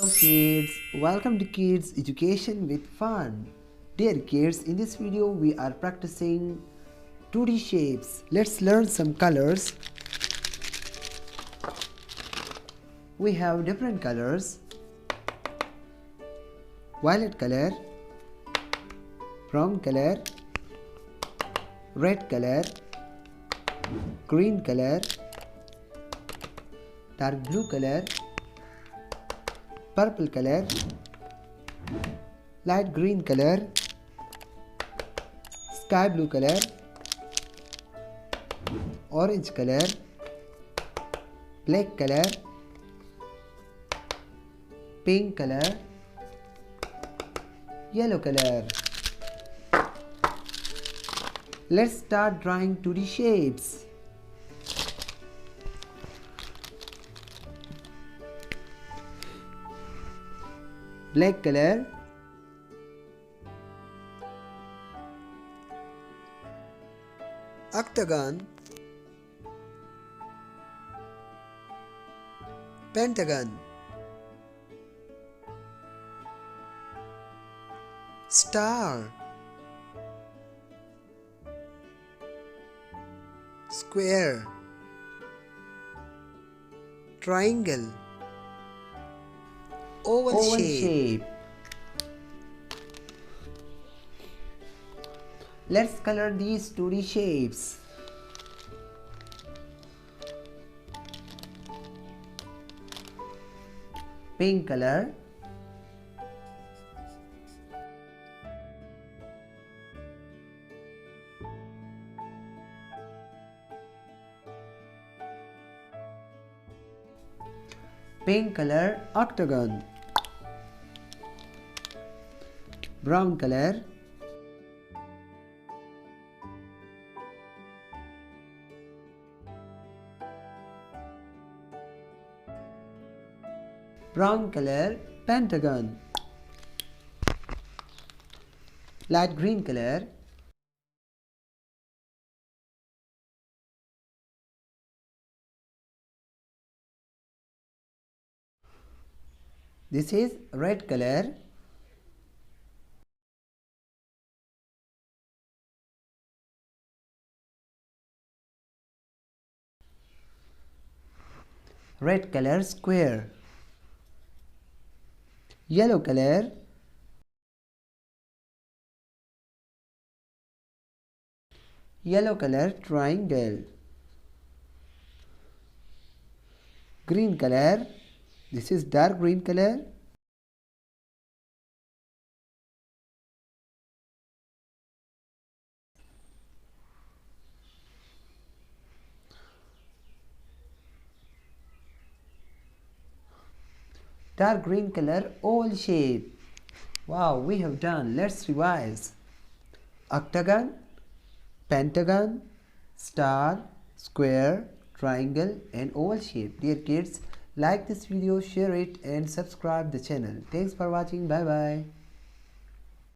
kids, welcome to Kids Education with Fun. Dear kids, in this video we are practicing 2D shapes. Let's learn some colors. We have different colors: violet color, brown color, red color, green color, dark blue color, purple color, light green color, sky blue color, orange color, black color, pink color, yellow color. Let's start drawing 2D shapes. Black color, octagon, pentagon, star, square, triangle, oval shape. Let's color these 2D shapes. Pink color, pink color octagon, brown color, brown color pentagon, light green color, this is red color, red color square, yellow color, yellow color triangle, green color, this is dark green color, dark green color oval shape. Wow, we have done. Let's revise. Octagon, pentagon, star, square, triangle and oval shape. Dear kids, like this video, share it and subscribe the channel. Thanks for watching. Bye bye.